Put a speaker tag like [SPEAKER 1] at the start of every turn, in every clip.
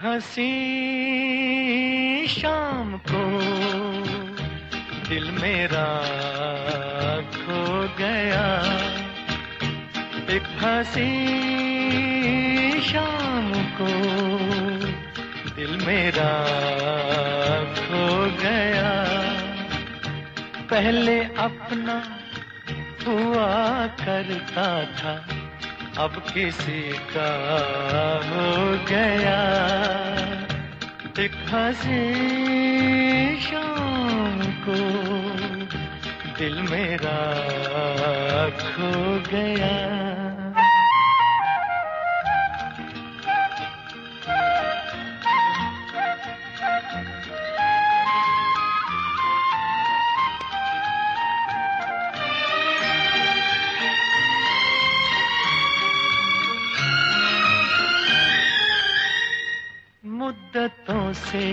[SPEAKER 1] हंसी शाम को दिल मेरा खो गया, एक हंसी शाम को दिल मेरा खो गया। पहले अपना हुआ करता था, अब किसी का हो गया, एक हंसी शाम को दिल मेरा खो गया। मुद्दतों से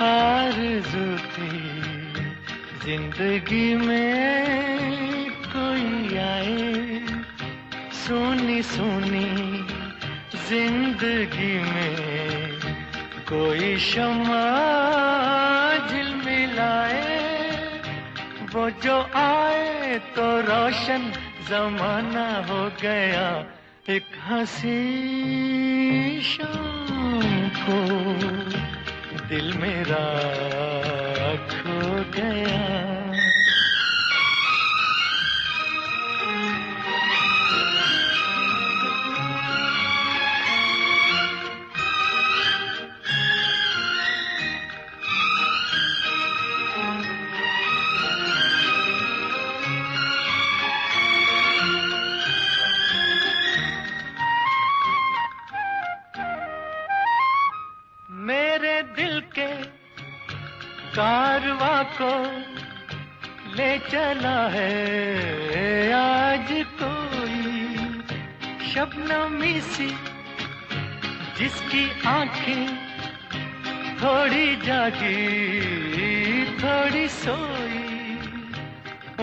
[SPEAKER 1] आरज़ू थी जिंदगी में कोई आए, सुनी सुनी जिंदगी में कोई शम्मा झिलमिलाए, वो जो आए तो रोशन जमाना हो गया, एक हंसी शाम को दिल मेरा खो गया। मेरे दिल के कारवां को ले चला है आज कोई, शबनमी सी जिसकी आंखें थोड़ी जागी थोड़ी सोई,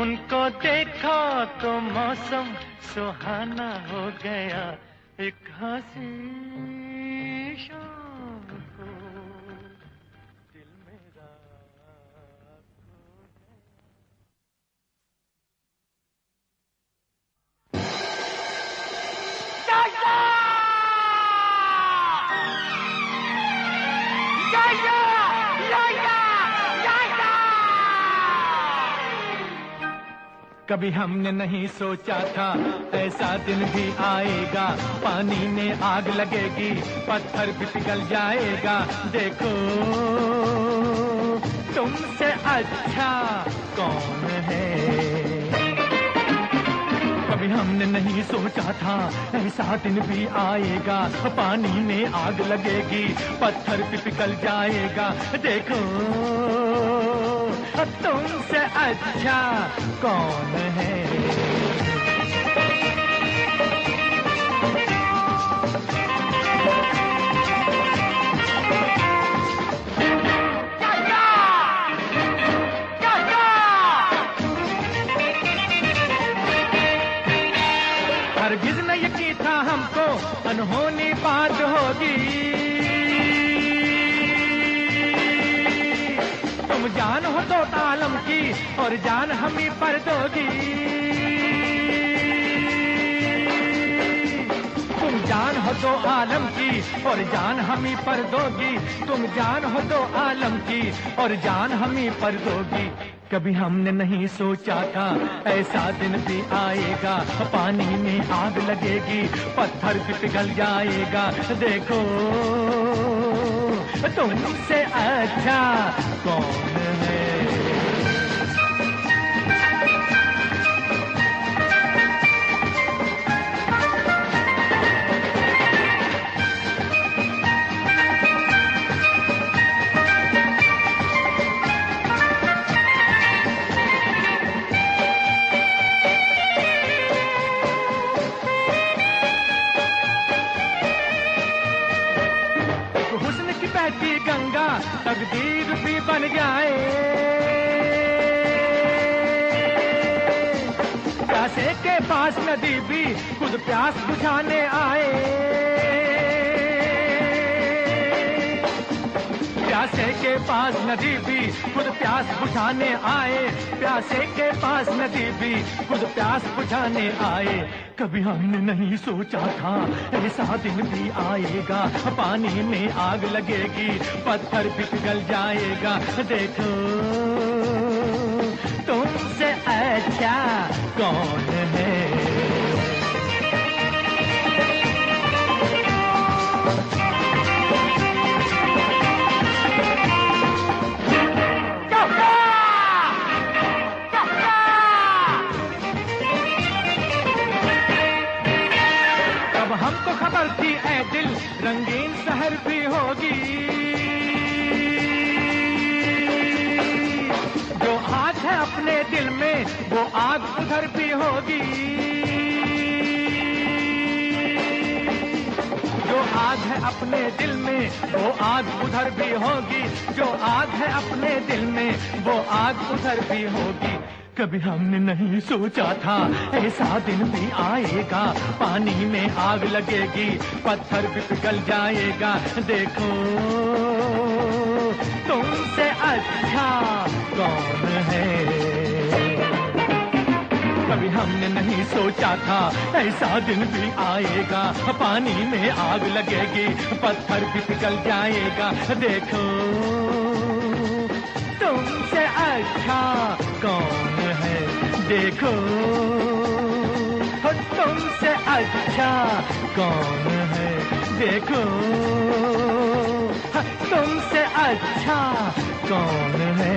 [SPEAKER 1] उनको देखा तो मौसम सुहाना हो गया, एक हंसी शाम को दिल मेरा
[SPEAKER 2] कभी हमने नहीं सोचा था ऐसा दिन भी आएगा, पानी में आग लगेगी पत्थर भी पिघल जाएगा, देखो तुमसे अच्छा कौन है। कभी हमने नहीं सोचा था ऐसा दिन भी आएगा, पानी में आग लगेगी पत्थर भी पिघल जाएगा, देखो तुमसे अच्छा कौन है। हरगिज़ न यकीन था हमको अनहोनी बात होगी, तुम जान हो तो आलम की और जान हम ही पर दोगी, तुम जान हो तो आलम की और जान हम ही पर दोगी, तुम जान हो तो आलम की और जान हम ही पर दोगी। कभी हमने नहीं सोचा था ऐसा दिन भी आएगा, पानी में आग लगेगी पत्थर भी पिघल जाएगा, देखो तुमसे अच्छा कौन है। गंगा तकदीर भी बन जाए, प्यासे के पास नदी भी खुद प्यास बुझाने आए, प्यासे के पास नदी भी खुद प्यास बुझाने आए, प्यासे के पास नदी भी खुद प्यास बुझाने आए। कभी हमने नहीं सोचा था ऐसा दिन भी आएगा, पानी में आग लगेगी, पत्थर भी पिघल जाएगा। देखो तुमसे अच्छा कौन है। हमको खबर थी ऐ दिल रंगीन शहर भी होगी, जो आग है अपने दिल में वो आग उधर भी होगी, जो आग है अपने दिल में वो आग उधर भी होगी, जो आग है अपने दिल में वो आग उधर भी होगी। कभी हमने नहीं सोचा था ऐसा दिन भी आएगा, पानी में आग लगेगी, पत्थर भी पिघल जाएगा। देखो तुमसे अच्छा कौन है। कभी हमने नहीं सोचा था ऐसा दिन भी आएगा, पानी में आग लगेगी, पत्थर भी पिघल जाएगा। देखो तुमसे अच्छा कौन है। देखो तुमसे अच्छा कौन है। देखो तुमसे अच्छा कौन है।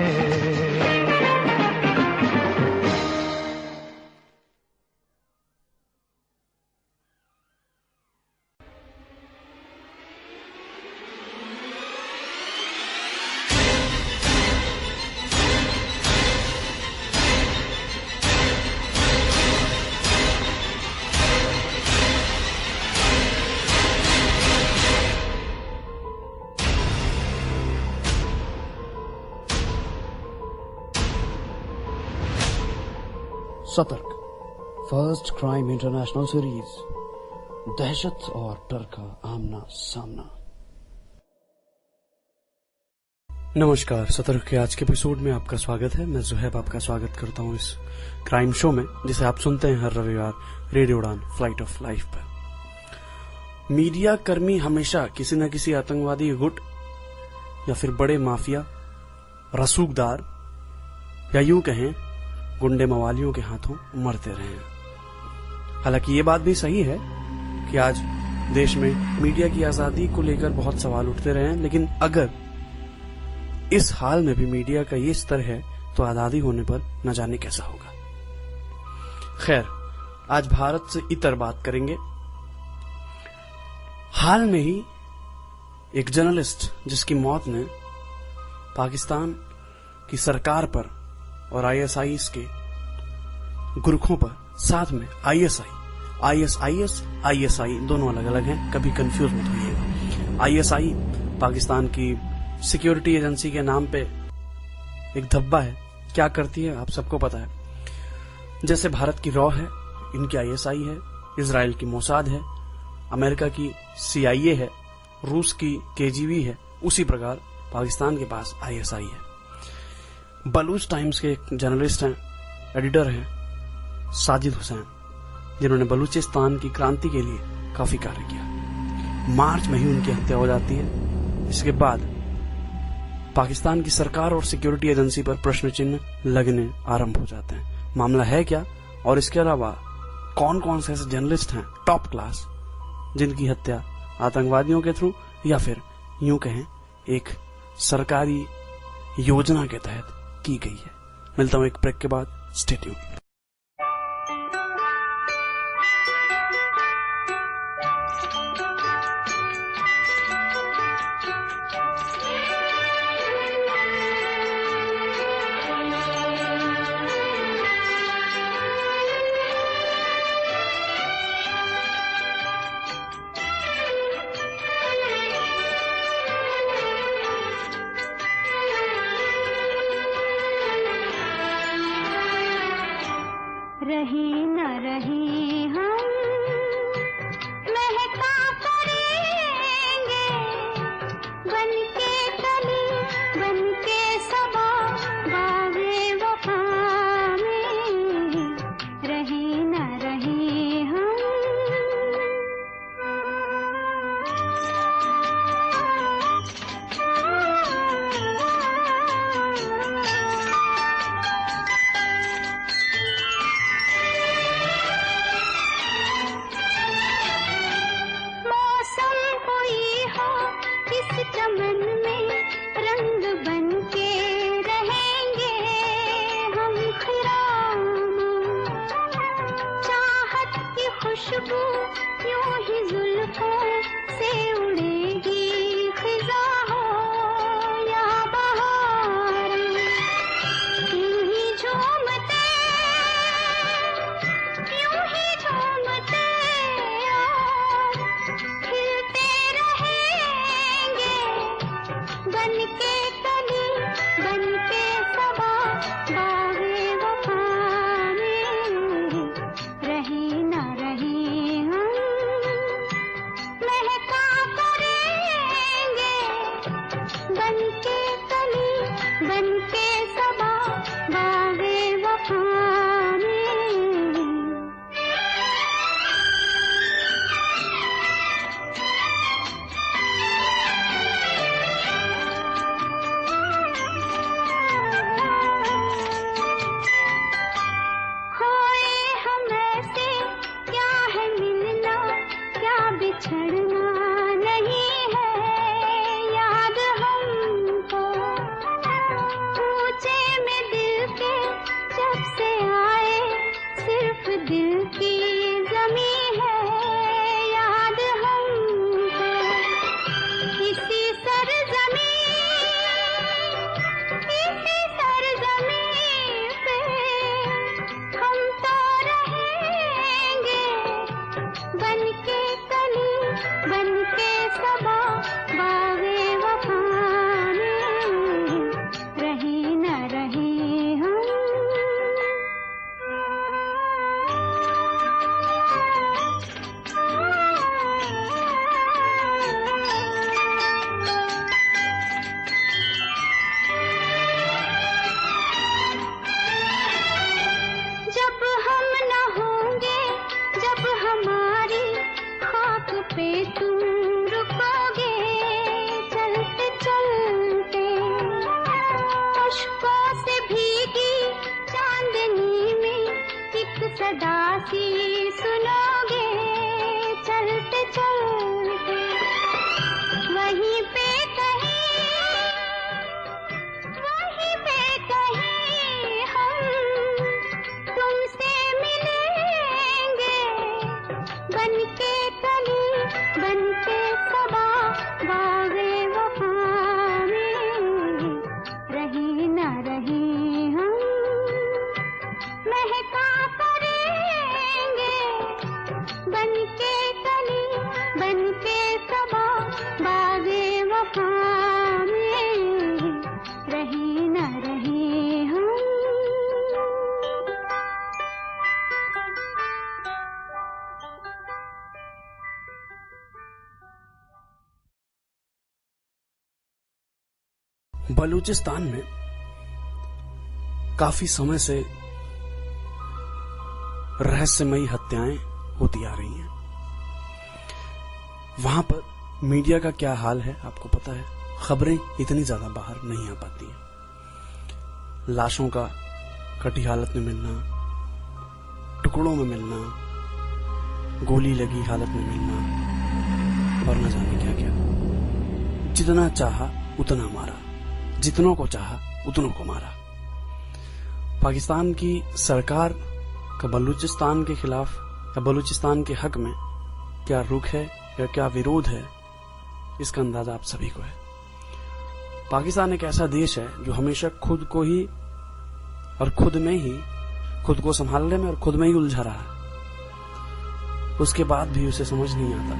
[SPEAKER 3] सतर्क फर्स्ट क्राइम इंटरनेशनल सीरीज, दहशत और डर का आमना सामना। नमस्कार, सतर्क के आज के एपिसोड में आपका स्वागत है। मैं जुहैब आपका स्वागत करता हूं इस क्राइम शो में, जिसे आप सुनते हैं हर रविवार रेडियो उड़ान फ्लाइट ऑफ लाइफ पर। मीडिया कर्मी हमेशा किसी न किसी आतंकवादी गुट या फिर बड़े माफिया, रसूखदार या यूं कहें गुंडे मवालियों के हाथों मरते रहे हैं। हालांकि ये बात भी सही है कि आज देश में मीडिया की आजादी को लेकर बहुत सवाल उठते रहे हैं, लेकिन अगर इस हाल में भी मीडिया का ये स्तर है तो आजादी होने पर न जाने कैसा होगा। खैर, आज भारत से इतर बात करेंगे। हाल में ही एक जर्नलिस्ट जिसकी मौत ने पाकिस्तान की सरकार पर और आईएसआईएस के गुरखों पर, साथ में आईएसआई दोनों अलग अलग हैं, कभी कंफ्यूज मत होइएगा। आईएसआई पाकिस्तान की सिक्योरिटी एजेंसी के नाम पे एक धब्बा है। क्या करती है आप सबको पता है। जैसे भारत की रॉ है, इनकी आईएसआई है, इजराइल की मोसाद है, अमेरिका की सीआईए है, रूस की केजीबी है, उसी प्रकार पाकिस्तान के पास आईएसआई है। बलूच टाइम्स के एक जर्नलिस्ट हैं, एडिटर हैं साजिद हुसैन, जिन्होंने बलूचिस्तान की क्रांति के लिए काफी कार्य किया। मार्च में ही उनकी हत्या हो जाती है। इसके बाद पाकिस्तान की सरकार और सिक्योरिटी एजेंसी पर प्रश्न चिन्ह लगने आरंभ हो जाते हैं। मामला है क्या, और इसके अलावा कौन कौन से ऐसे जर्नलिस्ट हैं टॉप क्लास जिनकी हत्या आतंकवादियों के थ्रू या फिर यूं कहें एक सरकारी योजना के तहत की गई है। मिलता हूं एक ब्रेक के बाद, स्टे ट्यून्ड।
[SPEAKER 4] रही न रही हम महका करेंगे बनके कली खुशबू यूं ही जुल्फों से उड़ेगी, खिजा हो या बहार, यूं ही झूमते और खिलते रहेंगे, बनके कली बनके सबा, बागे वफा में रहे न रहे हम, महका करेंगे, बनके कली बनके सबा, बागे वफा में। बिछड़ना नहीं है याद हमको, पूछे में दिल के जब से आए, सिर्फ दिल की जमी है याद हमको, इसी सरजमी पे हम तो रहेंगे, बनके कली बनके सबा, बागे वफा में रहे न रहे हम। जब हम न होंगे, जब हमारी खाक पे तुम रुकोगे, चलते चलते अश्कों से भीगी चांदनी में एक सदा सी सुनोगे, चलते चलते वहीं पे कहीं हम तुमसे मिलेंगे, बनके कली बनके सबा, बागे वफा में रहे न रहे हम, महका करेंगे, बनके कली बनके सबा, बागे वफा में रहे न रहे हम।
[SPEAKER 3] बलूचिस्तान में काफी समय से रहस्यमयी हत्याएं होती आ रही हैं। वहां पर मीडिया का क्या हाल है आपको पता है, खबरें इतनी ज्यादा बाहर नहीं आ पाती हैं। लाशों का कटी हालत में मिलना, टुकड़ों में मिलना, गोली लगी हालत में मिलना और न जाने क्या क्या। जितना चाहा उतना मारा, जितनों को चाहा उतनों को मारा। पाकिस्तान की सरकार का बलूचिस्तान के खिलाफ या बलूचिस्तान के हक में क्या रुख है या क्या विरोध है, इसका अंदाजा आप सभी को है। पाकिस्तान एक ऐसा देश है जो हमेशा खुद को ही और खुद में ही खुद को संभालने में और खुद में ही उलझा रहा है। उसके बाद भी उसे समझ नहीं आता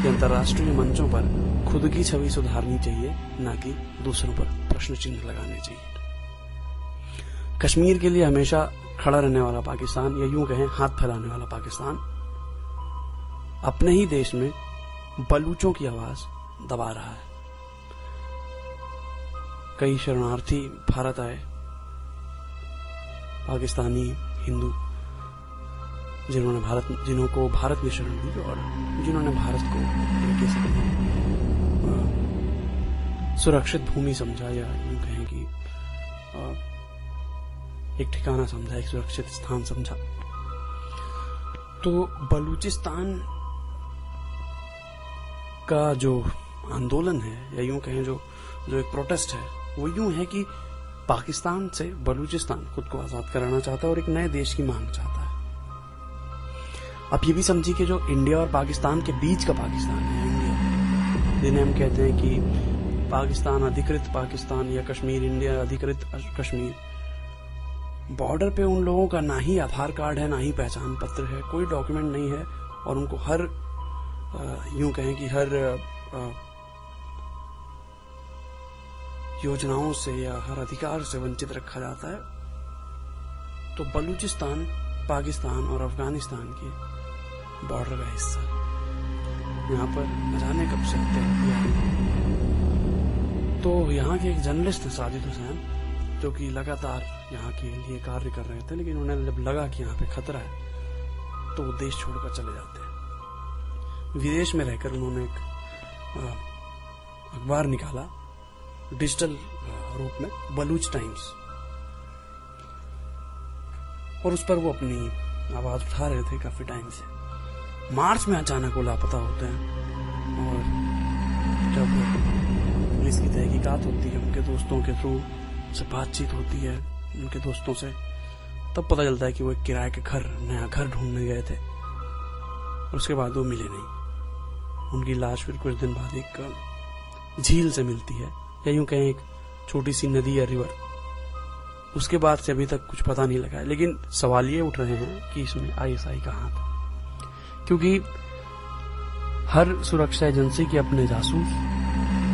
[SPEAKER 3] कि अंतर्राष्ट्रीय मंचों पर खुद की छवि सुधारनी चाहिए, न कि दूसरों पर प्रश्न चिन्ह लगाने चाहिए। कश्मीर के लिए हमेशा खड़ा रहने वाला पाकिस्तान, या यूं कहें हाथ फैलाने वाला पाकिस्तान, अपने ही देश में बलूचों की आवाज दबा रहा है। कई शरणार्थी भारत आए, पाकिस्तानी हिंदू जिनको भारत में शरण दी और जिन्होंने भारत को तरीके से सुरक्षित भूमि समझा, या यूं कहें कि एक ठिकाना समझा, एक सुरक्षित स्थान समझा। तो बलूचिस्तान का जो आंदोलन है, या यूं कहें जो एक प्रोटेस्ट है, वो यूं है कि पाकिस्तान से बलूचिस्तान खुद को आजाद कराना चाहता है और एक नए देश की मांग चाहता है। अब ये भी समझिए कि जो इंडिया और पाकिस्तान के बीच का पाकिस्तान है, इंडिया, जिन्हें हम कहते हैं कि पाकिस्तान अधिकृत पाकिस्तान या कश्मीर इंडिया अधिकृत कश्मीर, बॉर्डर पे उन लोगों का ना ही आधार कार्ड है, ना ही पहचान पत्र है, कोई डॉक्यूमेंट नहीं है, और उनको हर यूं कहें कि हर योजनाओं से या हर अधिकार से वंचित रखा जाता है। तो बलूचिस्तान पाकिस्तान और अफगानिस्तान के बॉर्डर का हिस्सा, यहाँ पर न जाने कब से हत्या है। तो यहाँ के एक जर्नलिस्ट हैं साजिद हुसैन, जो कि लगातार यहाँ के लिए कार्य कर रहे थे, लेकिन उन्हें जब लगा कि यहाँ पे खतरा है तो वो देश छोड़कर चले जाते हैं। विदेश में रहकर उन्होंने एक अखबार निकाला डिजिटल रूप में, बलूच टाइम्स, और उस पर वो अपनी आवाज उठा रहे थे काफी टाइम से। मार्च में अचानक वो लापता होते हैं, और जब पुलिस की तहकीकात होती है, उनके दोस्तों के थ्रू से बातचीत होती है उनके दोस्तों से, तब पता चलता है कि वो एक किराए के घर, नया घर ढूंढने गए थे, और उसके बाद वो मिले नहीं। उनकी लाश फिर कुछ दिन बाद एक झील से मिलती है, या यूं कहें एक छोटी सी नदी या रिवर। उसके बाद से अभी तक कुछ पता नहीं लगा है, लेकिन सवाल ये उठ रहे हैं कि इसमें आईएसआई का हाथ है, क्योंकि हर सुरक्षा एजेंसी के अपने जासूस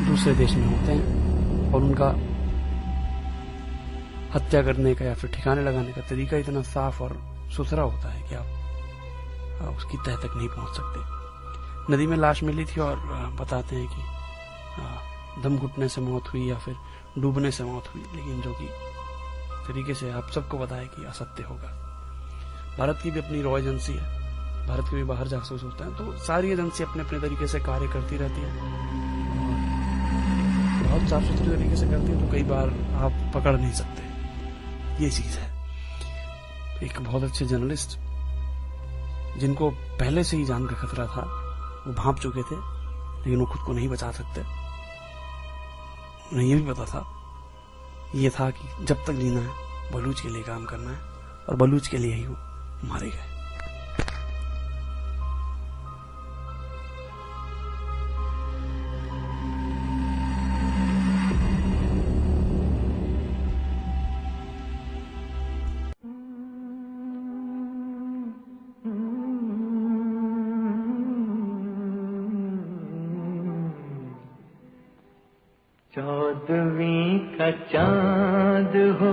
[SPEAKER 3] दूसरे देश में होते हैं, और उनका हत्या करने का या फिर ठिकाने लगाने का तरीका इतना साफ और सुथरा होता है कि आप उसकी तह तक नहीं पहुंच सकते। नदी में लाश मिली थी, और बताते हैं कि दम घुटने से मौत हुई या फिर डूबने से मौत हुई, लेकिन जो कि तरीके से आप सबको पता है कि असत्य होगा। भारत की भी अपनी रॉ एजेंसी है, भारत के भी बाहर जासूस होते हैं, तो सारी एजेंसी अपने अपने तरीके से कार्य करती रहती है, और बहुत साफ सुथरे तरीके से करती है, तो कई बार आप पकड़ नहीं सकते। ये चीज है। एक बहुत अच्छे जर्नलिस्ट, जिनको पहले से ही जान का खतरा था, वो भांप चुके थे, लेकिन वो खुद को नहीं बचा सकते। उन्हें ये भी पता था, ये था कि जब तक जीना है बलूच के लिए काम करना है, और बलूच के लिए ही वो मारे गए।
[SPEAKER 1] चौदहवीं का चांद हो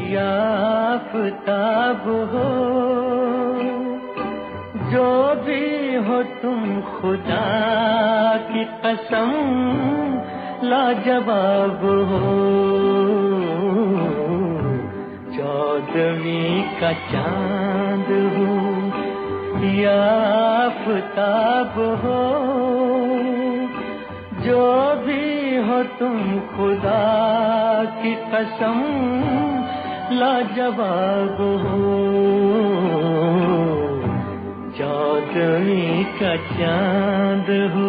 [SPEAKER 1] या आफताब हो, जो भी हो तुम खुदा की कसम लाजवाब हो। चौदहवीं का चांद हो या आफताब हो, जो भी हो तुम खुदा की कसम लाजवाब हो। चौदहवीं का चांद हो।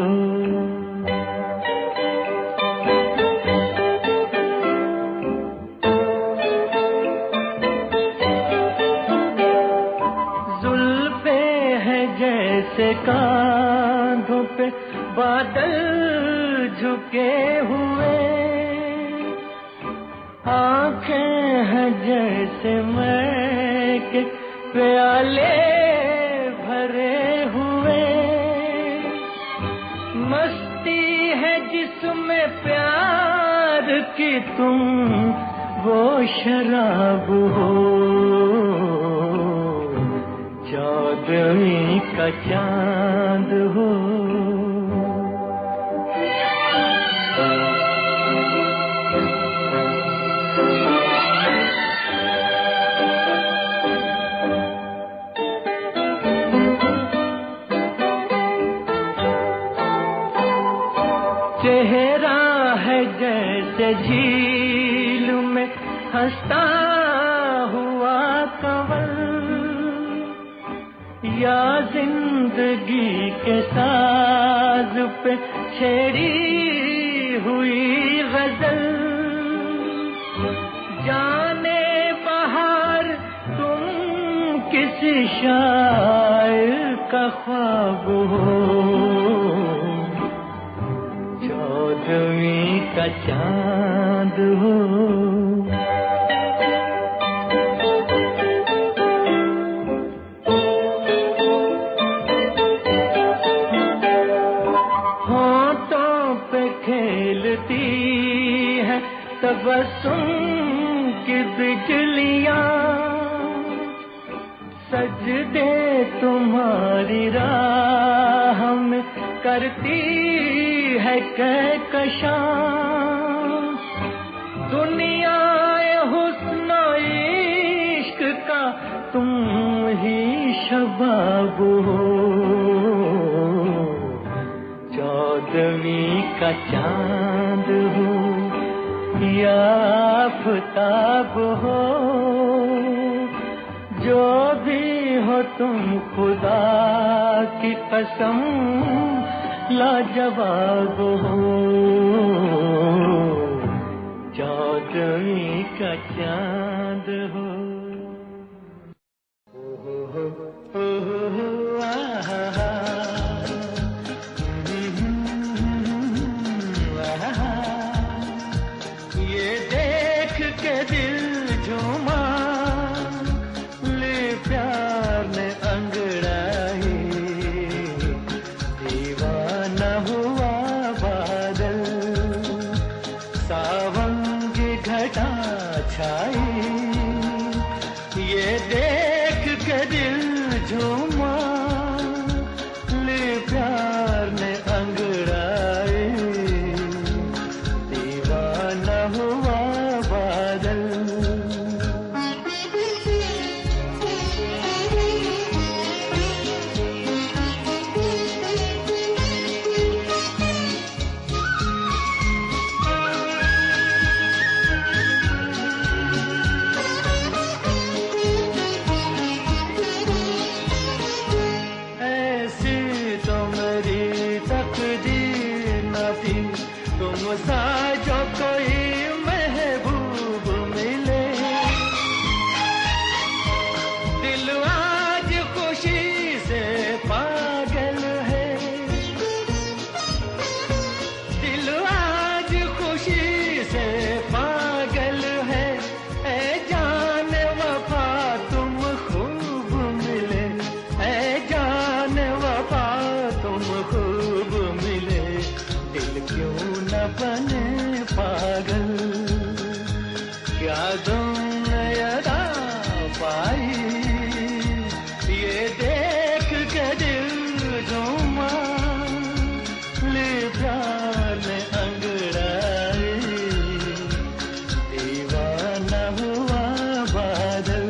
[SPEAKER 1] जुल्फे है जैसे कांधों पे बादल झुके हुए, आंखें हैं जैसे मैं के प्याले भरे हुए, मस्ती है जिसमें प्यार की तुम वो शराब हो। चौदहवीं का चांद हो। चेहरा है जैसे झील में हंसता हुआ कंवल, या जिंदगी के साज पे छेड़ी हुई गजल। जाने बहार तुम किसी शायर का ख्वाब हो, चौदहवीं का चांद हो। होठों पे खेलती है तबस्सुम की बिजलियां, सजदे तुम्हारी राह में करती है कहकशां। दुनिया हुस्न इश्क का तुम ही शबाब हो, चौदहवीं का चांद हो या आफताब हो। जो भी हो तुम खुदा की कसम लाजवाब हो, चौदहवीं का चांद हो। ये देख के दिल झूमा, ले प्यार ने अंगड़ाई, दीवाना हुआ बादल, सावन की घटा छाई। ये देख के दिल झूमा, ले प्यार ने अंगड़ाई, दीवाना हुआ बादल। ऐसी तो मेरी तकदीर न थी, तुम सा जो कोई महबूब मिले। दिल आज खुशी से पागल है, दिल आज खुशी से पागल है। ऐ जान वफा तुम खूब मिले, ऐ जान वफा तुम खूब मिले। दिल क्यों न बने पागल, क्या तुमने अदा पाई। ये देख के दिल झूमा, ले प्यार ने अंगड़ाई, दीवाना हुआ बादल।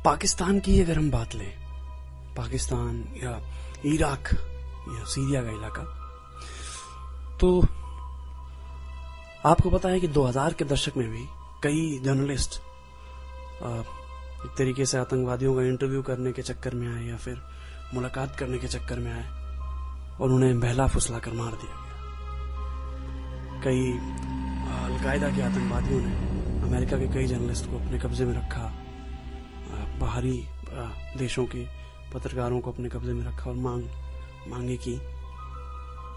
[SPEAKER 3] पाकिस्तान की अगर हम बात लें, पाकिस्तान या इराक या सीरिया का इलाका, तो आपको पता है कि 2000 के दशक में भी कई जर्नलिस्ट एक तरीके से आतंकवादियों का इंटरव्यू करने के चक्कर में आए या फिर मुलाकात करने के चक्कर में आए और उन्हें बहला फुसला कर मार दिया गया। कई अलकायदा के आतंकवादियों ने अमेरिका के कई जर्नलिस्ट को अपने कब्जे में रखा, बाहरी देशों के पत्रकारों को अपने कब्जे में रखा और मांगे की।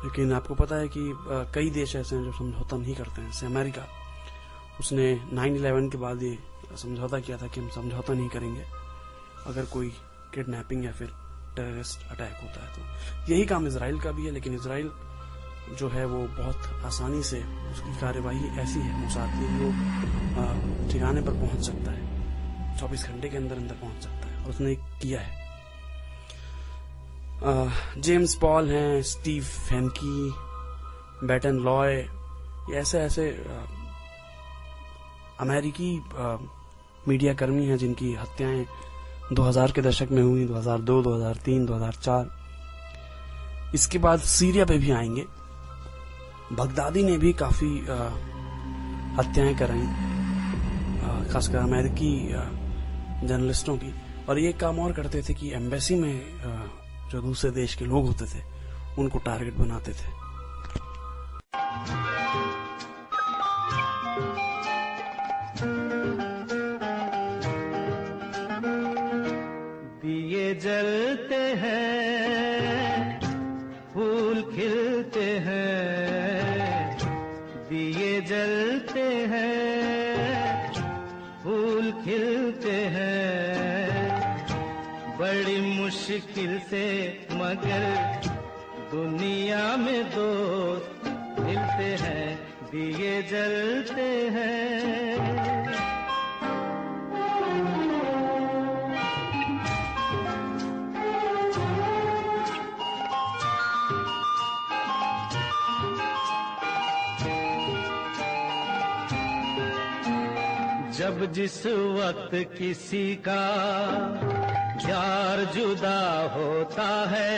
[SPEAKER 3] लेकिन आपको पता है कि कई देश ऐसे हैं जो समझौता नहीं करते हैं। जैसे अमेरिका, उसने 9/11 के बाद ये समझौता किया था कि हम समझौता नहीं करेंगे अगर कोई किडनैपिंग या फिर टेररिस्ट अटैक होता है। तो यही काम इजराइल का भी है, लेकिन इजराइल जो है वो बहुत आसानी से, उसकी कार्यवाही ऐसी है मोसाद की, वो ठिकाने पर पहुंच सकता है, 24 घंटे के अंदर अंदर पहुंच सकता है, और उसने किया है। जेम्स पॉल हैं, स्टीव फेनकी, बैटन लॉय, ये ऐसे अमेरिकी मीडिया कर्मी हैं जिनकी हत्याएं 2000 के दशक में हुई, 2002, 2003, 2004। इसके बाद सीरिया पे भी आएंगे। बगदादी ने भी काफी हत्याएं कराई, खासकर अमेरिकी जर्नलिस्टों की। और ये काम और करते थे कि एम्बेसी में जो दूसरे देश के लोग होते थे उनको टारगेट बनाते थे।
[SPEAKER 1] दिए जलते हैं, फूल खिलते हैं, दिए जलते हैं, फूल खिलते हैं, बड़ी मुश्किल से मगर दुनिया में दोस्त मिलते हैं, दिए जलते हैं। जब जिस वक्त किसी का यार जुदा होता है,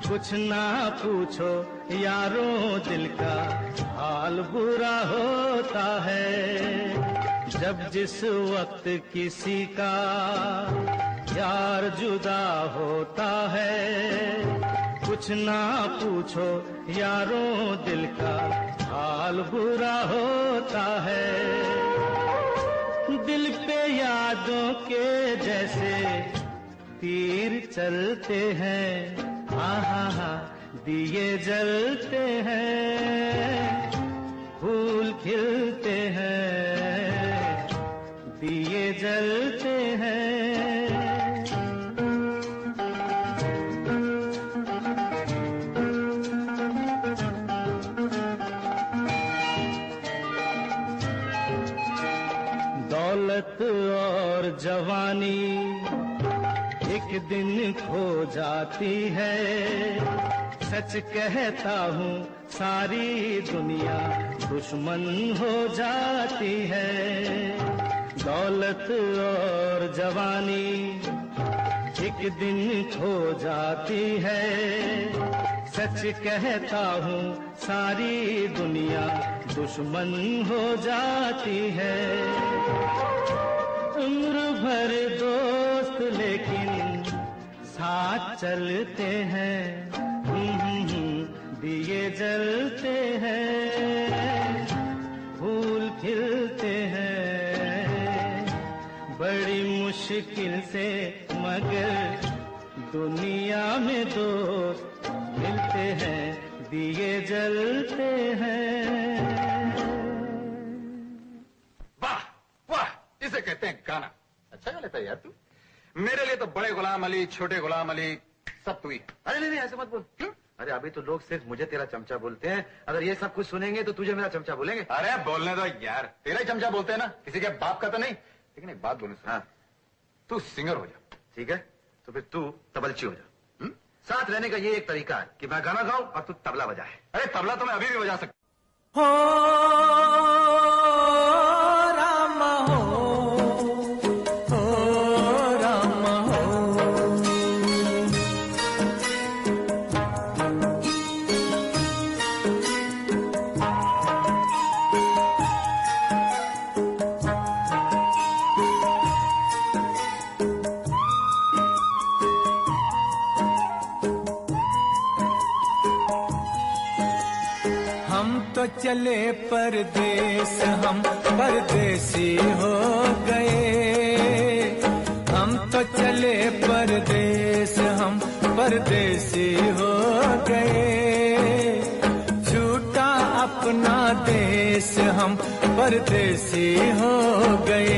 [SPEAKER 1] कुछ ना पूछो यारों दिल का हाल बुरा होता है। जब जिस वक्त किसी का यार जुदा होता है, कुछ ना पूछो यारों दिल का हाल बुरा होता है। दिल पे यादों के जैसे तीर चलते हैं, आहा दिए जलते हैं, फूल खिलते हैं, दिए जलते हैं। दौलत और जवानी एक दिन खो जाती है, सच कहता हूँ सारी दुनिया दुश्मन हो जाती है। दौलत और जवानी एक दिन खो जाती है, सच कहता हूँ सारी दुनिया दुश्मन हो जाती है। उम्र भर दोस्त लेकिन साथ चलते हैं, दिए जलते हैं, फूल खिलते हैं, बड़ी मुश्किल से मगर दुनिया में दोस्त मिलते हैं, दिए जलते हैं।
[SPEAKER 5] वाह वाह, इसे कहते हैं गाना। अच्छा गा लेता है यार तू। मेरे लिए तो बड़े गुलाम अली, छोटे गुलाम अली सब तू ही।
[SPEAKER 6] अरे नहीं ऐसे मत बोल। क्यों? अरे अभी तो लोग सिर्फ मुझे तेरा चमचा बोलते हैं, अगर ये सब कुछ सुनेंगे तो तुझे मेरा चमचा बोलेंगे।
[SPEAKER 5] अरे बोलने दो यार, तेरा ही चमचा बोलते हैं ना, किसी के बाप का तो नहीं। लेकिन एक बात बोलूं, हाँ, तू सिंगर हो जा।
[SPEAKER 6] ठीक है, तो फिर तू तबलची हो जा। साथ रहने का ये एक तरीका है कि मैं गाना गाऊं और तू तबला बजाए।
[SPEAKER 5] अरे तबला तो मैं अभी भी बजा सकता।
[SPEAKER 1] राम हो
[SPEAKER 2] तो चले परदेस, हम परदेसी हो गए। हम तो चले परदेस, हम परदेसी हो गए। छूटा अपना देश, हम परदेसी हो गए।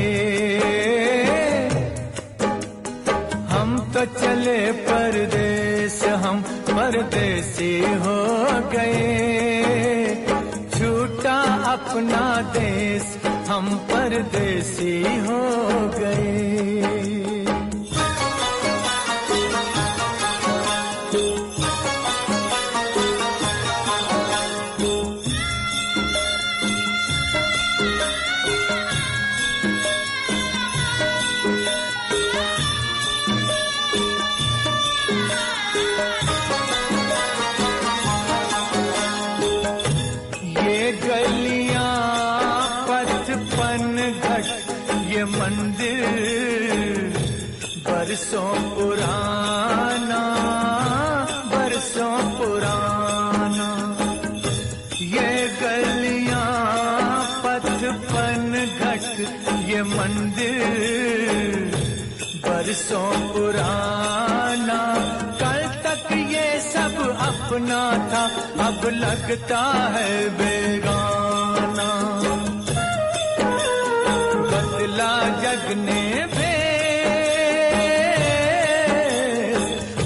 [SPEAKER 2] हम तो चले परदेस, हम परदेसी हो गए। छूटा अपना देश, हम परदेसी हो गए। मंदिर बरसों पुराना, बरसों पुराना। ये गलियां पथपन घट, ये मंदिर बरसों पुराना। कल तक ये सब अपना था, अब लगता है बेगाना। बदला जग ने भेस,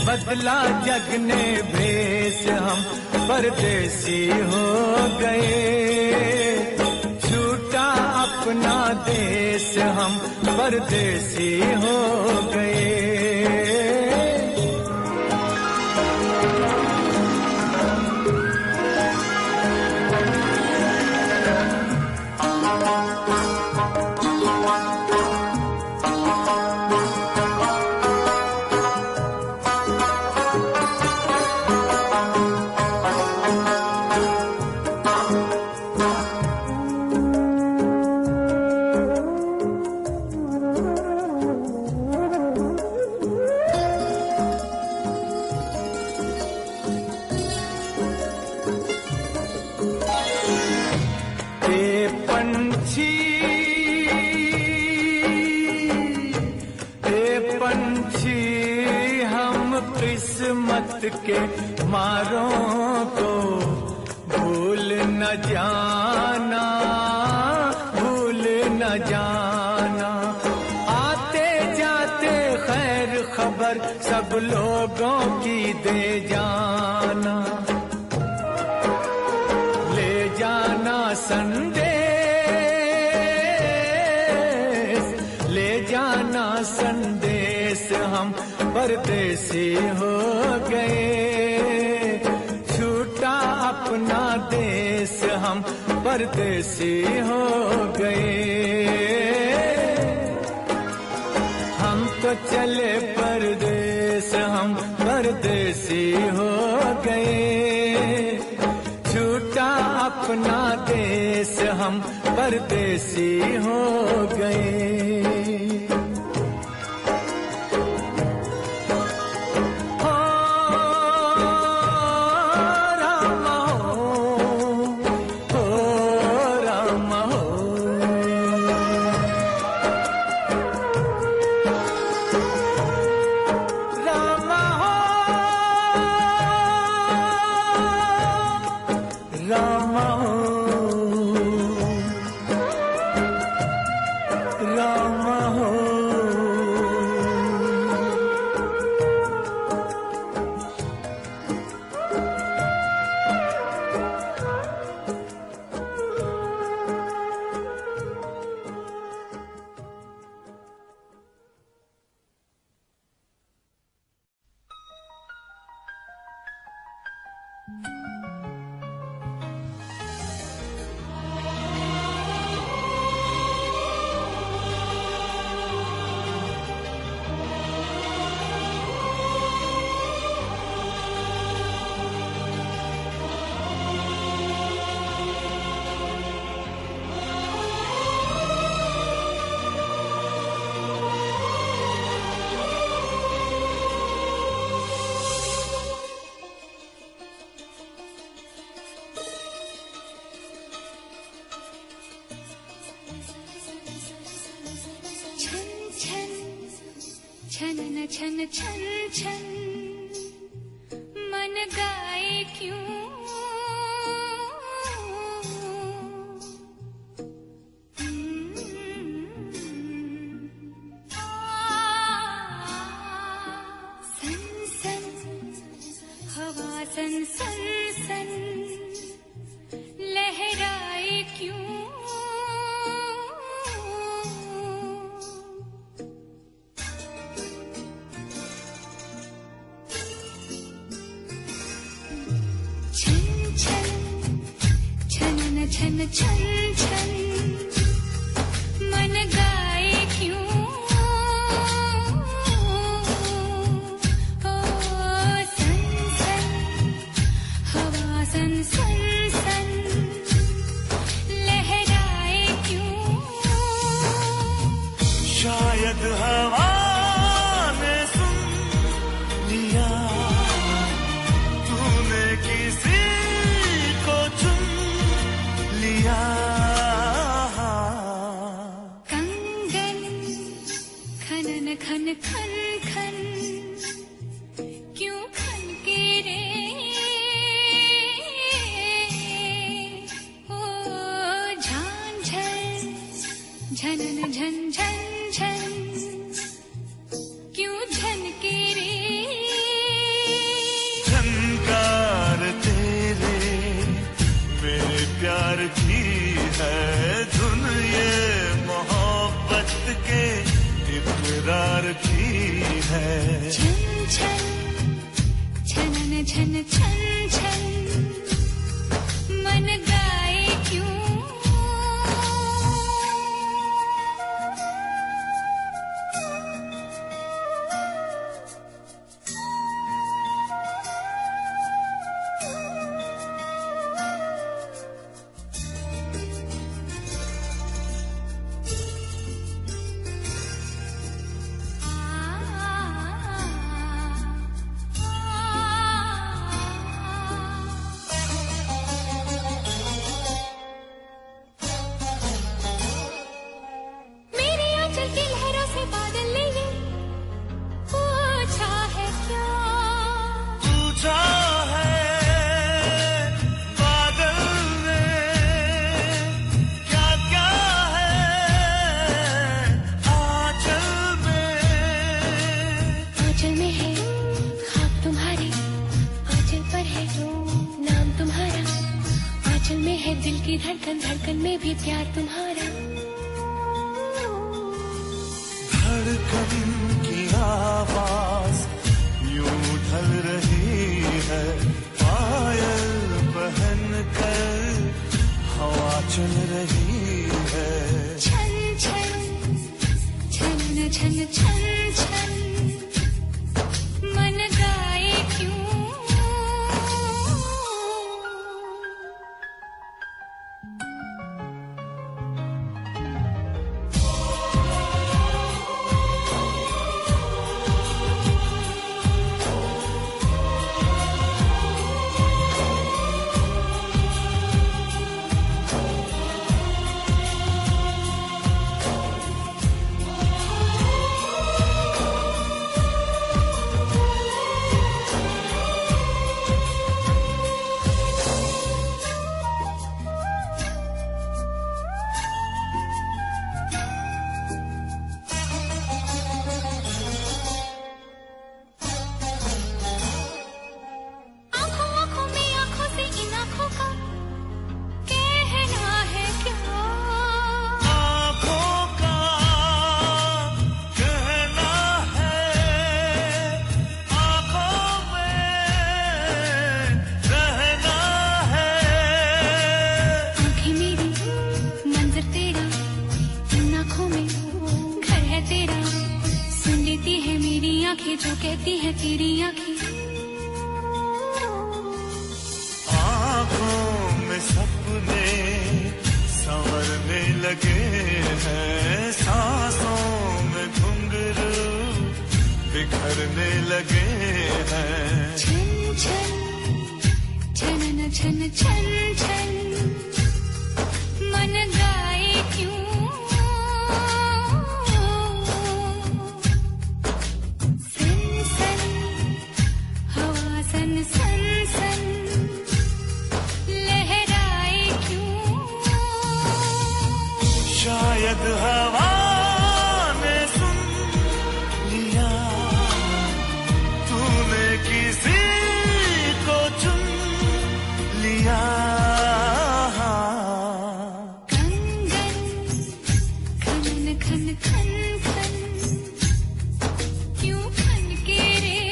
[SPEAKER 2] बदला जग ने भेस, हम परदेसी हो गए। छूटा अपना देश, हम परदेसी हो गए। किस्मत के मारों को भूल न जाना, भूल न जाना। आते जाते खैर खबर सब लोगों की दे जाना। ले जाना संदेश, ले जाना संदेश, हम परदेसी हो गए। छूटा अपना देश, हम परदेसी हो गए। हम तो चले परदेस, हम परदेसी हो गए। छूटा अपना देश, हम परदेसी हो गए।
[SPEAKER 4] छन छन छन छन मन गाए क्यों सन सन हवा सन सन सन लहराए क्यों छन छन छन मन गाए क्यों ओ सन सन हवा सन सन सन लहराए क्यों
[SPEAKER 1] शायद हवा ने सुन लिया तूने किसी को चुन लिया
[SPEAKER 4] कंगन खनन खन खन खन क्यों खन के रे ओ झांझर झनन झन झन झन क्यों झन के रे
[SPEAKER 1] झनकार तेरे मेरे प्यार की है धुन ये मोहब्बत के इकरार की है
[SPEAKER 4] छन छन छनन छन छन छन मन गाए क्यों धड़कन धड़कन में भी प्यार तुम्हारा
[SPEAKER 1] धड़कन की आवाज यूं ढल रही है पायल पहन कर हवा चल रही है
[SPEAKER 4] छन छन छन छन छन छन मन गाए क्यों जो कहती है तेरी आँखें
[SPEAKER 1] आँखों में सपने संवरने लगे हैं सांसों में घुंघरू बिखरने लगे हैं
[SPEAKER 4] छन छन छन छन छन छन मन गाए क्यों
[SPEAKER 7] शायद हवा ने सुन लिया, तूने किसी को चुन लिया।
[SPEAKER 4] कंगन खन खन खन खन क्यों खन के रे,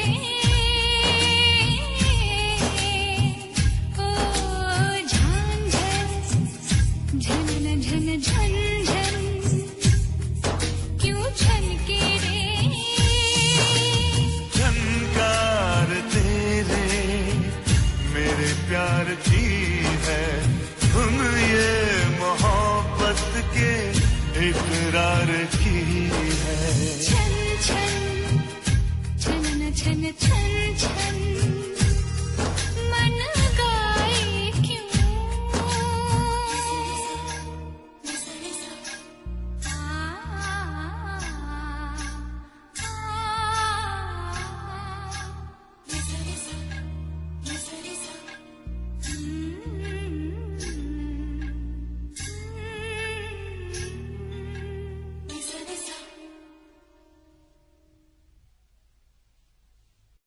[SPEAKER 4] ओ झन झन झन झन झन झन क्यों छन के रे।
[SPEAKER 7] झनकार तेरे मेरे प्यार की है, धुन ये मोहब्बत के इकरार की है।
[SPEAKER 4] छन छन छन छन छन छन मन गाए क्यों,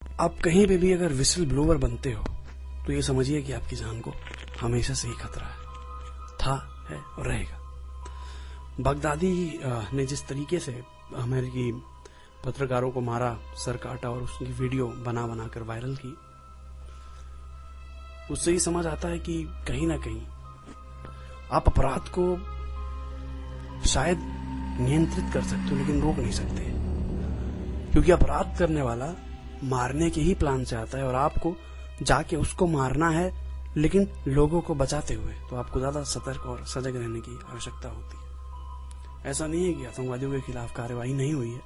[SPEAKER 3] आप कहीं पे भी अगर विसल ब्लोअर बनते हो तो ये समझिए कि आपकी जान को हमेशा से ही खतरा है, था, है और रहेगा। बगदादी ने जिस तरीके से अमेरिकी पत्रकारों को मारा, सर काटा और उसकी वीडियो बना बना कर वायरल की, उससे ही समझ आता है कि कहीं ना कहीं आप अपराध को शायद नियंत्रित कर सकते हो लेकिन रोक नहीं सकते, क्योंकि अपराध करने वाला मारने के ही प्लान से आता है और आपको जाके उसको मारना है लेकिन लोगों को बचाते हुए, तो आपको ज्यादा सतर्क और सजग रहने की आवश्यकता होती है। ऐसा नहीं है कि आतंकवादियों के खिलाफ कार्रवाई नहीं हुई है।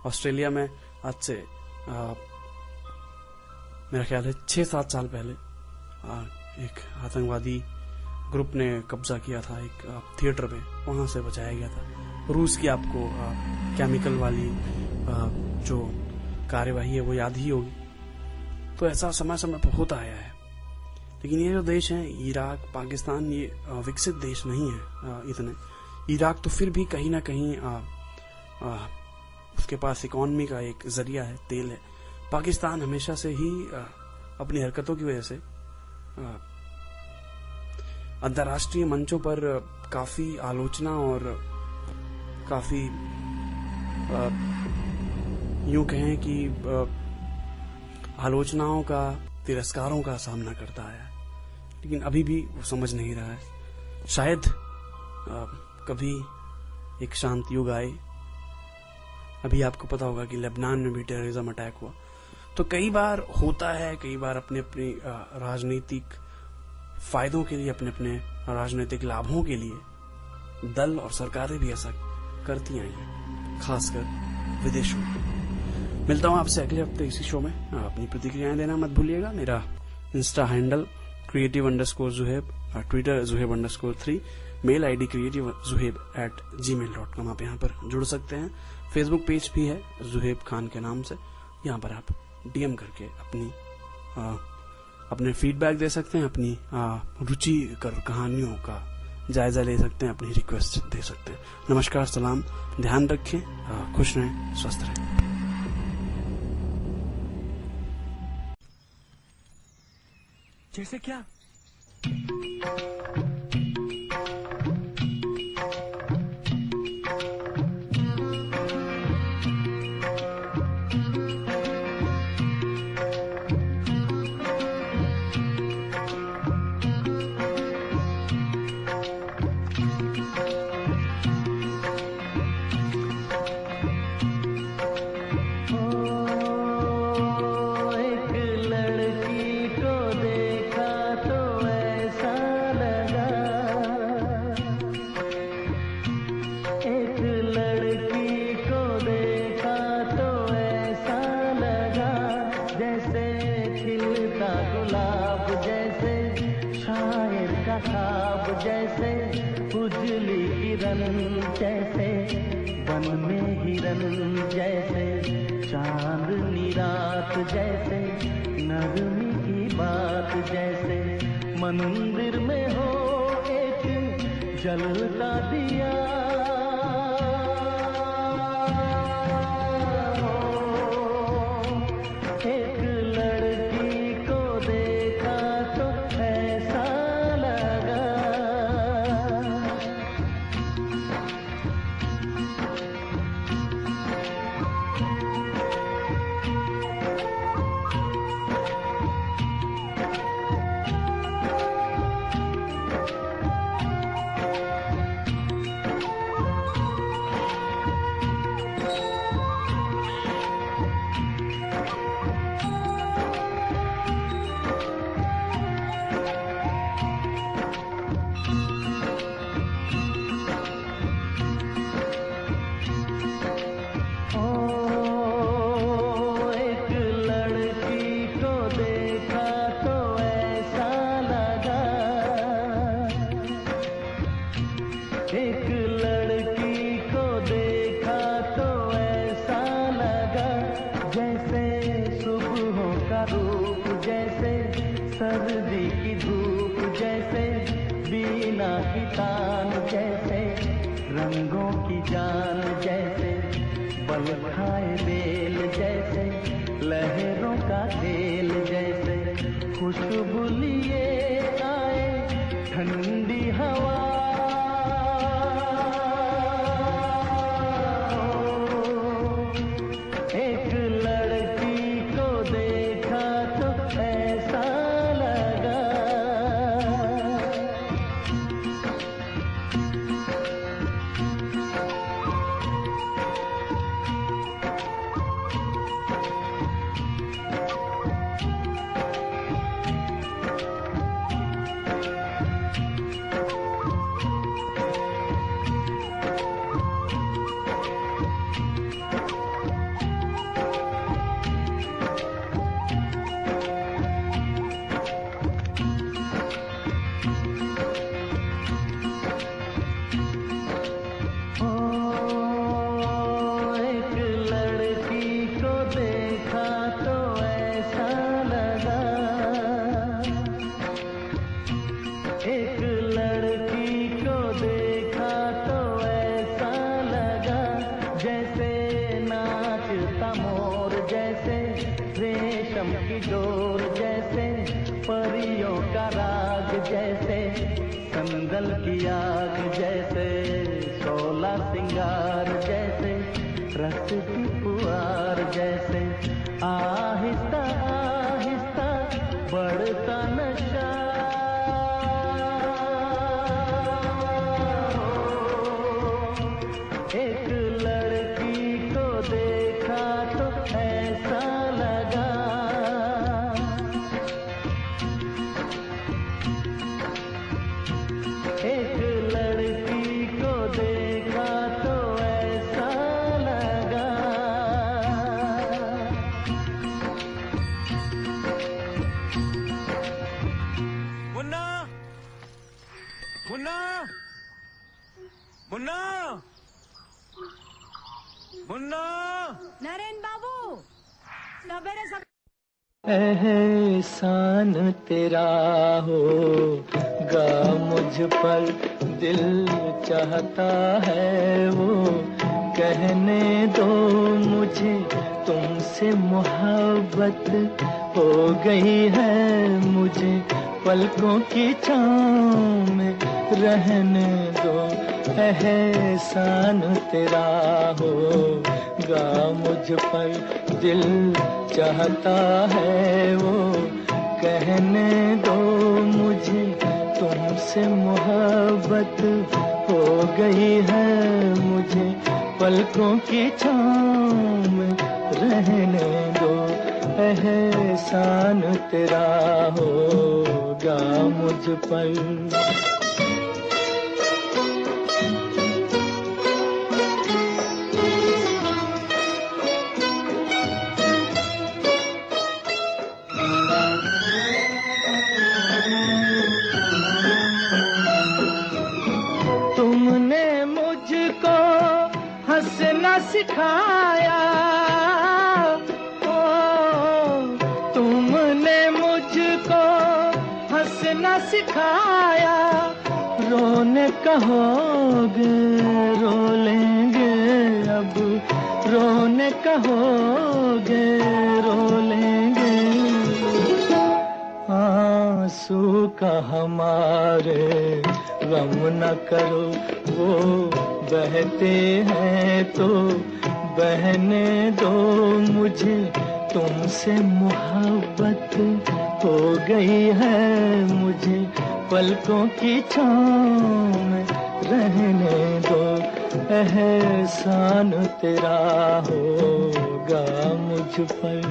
[SPEAKER 3] ऑस्ट्रेलिया में आज से मेरा ख्याल है 6-7 साल पहले एक आतंकवादी ग्रुप ने कब्जा किया था एक थिएटर पे, वहां से बचाया गया था। रूस की आपको केमिकल वाली जो कार्यवाही है वो याद ही होगी। तो ऐसा समय समय पर होता आया है, लेकिन ये जो देश है इराक, पाकिस्तान, ये विकसित देश नहीं है इतने। इराक तो फिर भी कहीं ना कहीं उसके पास इकोनॉमी का एक जरिया है, तेल है। पाकिस्तान हमेशा से ही अपनी हरकतों की वजह से अंतर्राष्ट्रीय मंचों पर काफी आलोचना और काफी यूं कहें कि आलोचनाओं का, तिरस्कारों का सामना करता है, लेकिन अभी भी वो समझ नहीं रहा है। शायद कभी एक शांत युग आए। अभी आपको पता होगा कि लेबनान में भी टेररिज्म अटैक हुआ। तो कई बार होता है, कई बार अपने अपने राजनीतिक फायदों के लिए, अपने अपने राजनीतिक लाभों के लिए दल और सरकारें भी ऐसा करती आई हैं, खासकर विदेशों में। मिलता हूं आपसे अगले हफ्ते इसी शो में। अपनी प्रतिक्रियाएं देना मत भूलिएगा। मेरा insta handle creative_zuhaib, Twitter zuhaib_3, mail ID creativezuhaib@gmail.com। आप यहाँ पर जुड़ सकते हैं। फेसबुक पेज भी है जुहेब खान के नाम से, यहाँ पर आप डीएम करके अपने फीडबैक दे सकते हैं, अपनी रुचिकर कहानियों का जायजा ले सकते हैं, अपनी रिक्वेस्ट दे सकते हैं। नमस्कार, सलाम, ध्यान रखें, खुश रहें, स्वस्थ रहें।
[SPEAKER 2] जैसे क्या?
[SPEAKER 1] जैसे उजली किरण, जैसे वन में हिरन, जैसे चांदनी रात, जैसे नरमी की बात, जैसे मंदिर में हो एक जलता दिया। की धूप जैसे, बीना की तान जैसे, रंगों की जान जैसे, बल खाए बेल जैसे, लहरों का खेल जैसे, खुशबू लिए आए ठंडी हवा। एक लड़की को देखा तो ऐसा लगा, एक लड़की को देखा तो ऐसा लगा, जैसे नाचता मोर जैसे, रेशम की डोर जैसे, परियों का राग जैसे, संदल की आग जैसे, शोला सिंगार जैसे, रस की फुहार जैसे, आहिस्ता आहिस्ता बढ़ता नशा। एक लड़की को देखा तो ऐसा लगा, एक लड़की को देखा तो ऐसा लगा।
[SPEAKER 2] मुन्ना, मुन्ना, मुन्ना, मुन्ना।
[SPEAKER 8] नरेन बाबू, सवेरे
[SPEAKER 1] एहसान तेरा होगा मुझ पर, दिल चाहता है वो कहने दो मुझे, तुमसे मोहब्बत हो गई है मुझे, पलकों की छाँव में रहने दो। एहसान तेरा होगा मुझ पर, दिल चाहता है वो कहने दो मुझे, तुमसे मोहब्बत हो गई है मुझे, पलकों की छाँव में रहने दो। एहसान तेरा होगा मुझ पर। तुमने मुझको हंसना सिखाया, ओ तुमने मुझको हंसना सिखाया, रोने कहोगे रो लेंगे अब, रोने कहोगे रो लेंगे, आंसू का हमारे गम न करो, वो बहते हैं तो बहने दो मुझे, तुमसे मोहब्बत हो गई है मुझे, पलकों की छाँव में रहने दो। एहसान तेरा होगा मुझ पर।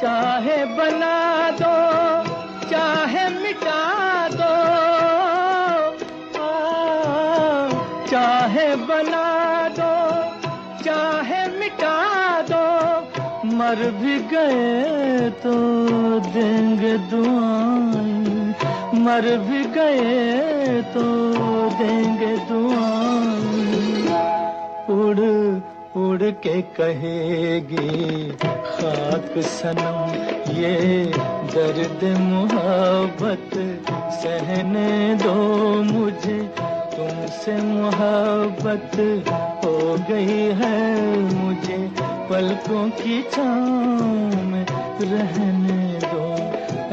[SPEAKER 1] चाहे बना दो चाहे मिटा दो, चाहे बना दो चाहे मिटा दो, मर भी गए तो देंगे दुआएं, मर भी गए तो देंगे दुआएं, उड़ उड़ के कहेगी खाक सनम ये दर्द मोहब्बत सहने दो मुझे, तुमसे मोहब्बत हो गई है मुझे, पलकों की छाँव में रहने दो,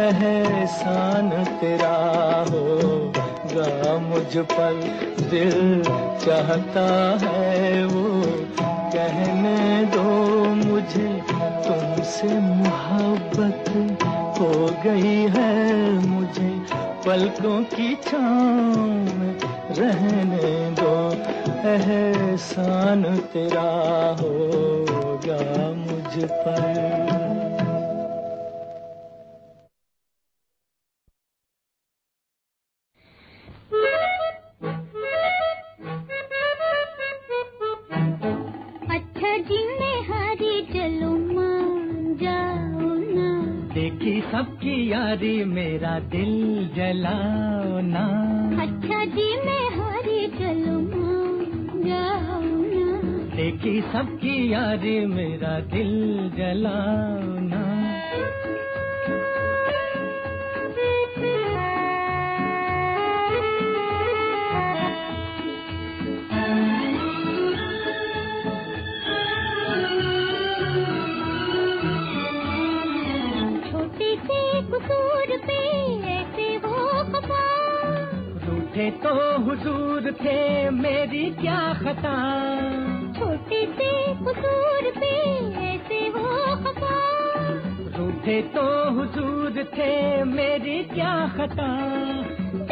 [SPEAKER 1] एहसान तेरा होगा मुझ पर, दिल चाहता है वो कहने दो मुझे, तुमसे मोहब्बत हो गई है मुझे, पलकों की छाँव में रहने दो, एहसान तेरा होगा मुझ पर।
[SPEAKER 4] अच्छा जी मैं हारी चलो मान जाओ ना,
[SPEAKER 1] देखी सबकी यारी मेरा दिल जलाओ ना,
[SPEAKER 4] अच्छा जी मैं हारी चलो मान जाओ ना,
[SPEAKER 1] देखी सबकी यारी मेरा दिल जलाओ ना।
[SPEAKER 4] छोटे से कसूर पे ऐसे वो खफा,
[SPEAKER 1] रूठे तो हुजूर थे मेरी क्या खता,
[SPEAKER 4] छोटे से कसूर पे ऐसे वो खफा,
[SPEAKER 1] रूठे तो हुजूर थे मेरी क्या खता,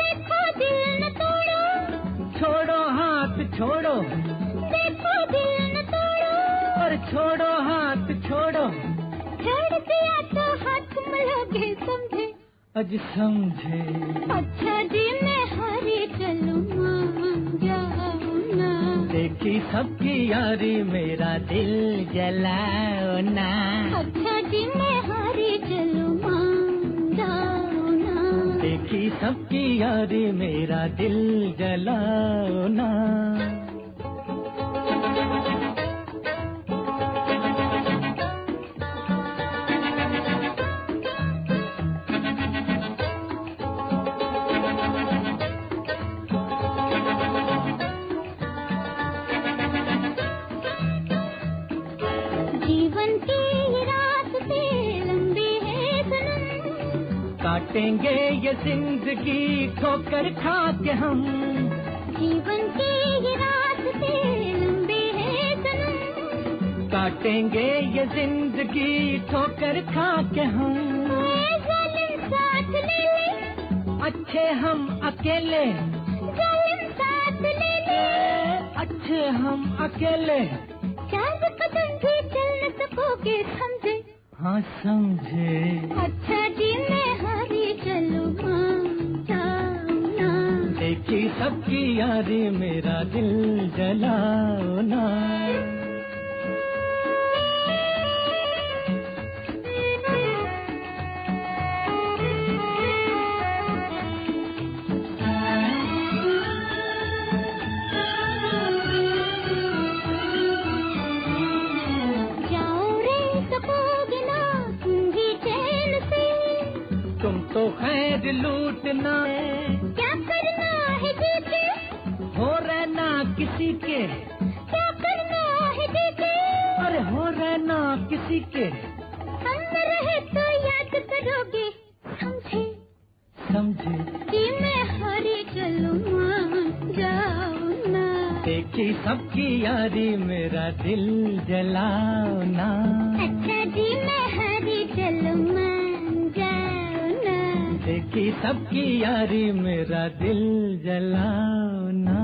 [SPEAKER 4] देखो दिल न तोड़ो,
[SPEAKER 1] छोड़ो हाथ छोड़ो,
[SPEAKER 4] देखो दिल न तोड़ो,
[SPEAKER 1] और छोड़ो हाथ छोड़ो,
[SPEAKER 4] छोड़ दिया तो हाथ मलोगे समझे,
[SPEAKER 1] अज समझे।
[SPEAKER 4] अच्छा जी मैं हारी चलूं मान जाओ ना,
[SPEAKER 1] देखी सबकी यारी मेरा दिल जलाओ ना,
[SPEAKER 4] अच्छा जी मैं हारी चलूं मान जाओ ना,
[SPEAKER 1] देखी सबकी यारी मेरा दिल जलाओ ना।
[SPEAKER 4] जीवन की ये रास्ते लंबे हैं सनम,
[SPEAKER 1] काटेंगे ये जिंदगी ठोकर खा के हम,
[SPEAKER 4] जीवन के ये रास्ते लंबे हैं सनम,
[SPEAKER 1] काटेंगे ये जिंदगी ठोकर खा के हम,
[SPEAKER 4] ये जालिम साथ ले ले,
[SPEAKER 1] अच्छे हम अकेले,
[SPEAKER 4] जालिम साथ ले ले,
[SPEAKER 1] अच्छे हम अकेले,
[SPEAKER 4] चांद कदम भी चल न सकोगे समझे,
[SPEAKER 1] हाँ समझे।
[SPEAKER 4] अच्छा जी मैं हारी चलूं मान जाओ ना,
[SPEAKER 1] देखी सबकी यारी मेरा दिल जलाओ ना।
[SPEAKER 4] जाओ रे सकोगे ना तुम भी चैन से,
[SPEAKER 1] तुम तो खैर लूटना,
[SPEAKER 4] क्या करना है जीते,
[SPEAKER 1] हो रहना किसी के,
[SPEAKER 4] क्या करना है जीते,
[SPEAKER 1] अरे हो रहना किसी के,
[SPEAKER 4] हम रहे तो याद करोगे समझे,
[SPEAKER 1] समझे।
[SPEAKER 4] कि मैं हारी चलूं मान जाओ ना,
[SPEAKER 1] देखी सबकी यारी मेरा दिल जलाओ ना,
[SPEAKER 4] अच्छा जी मैं हारी चलूं मान जाओ ना,
[SPEAKER 1] देखी सबकी यारी मेरा दिल जलाओ ना।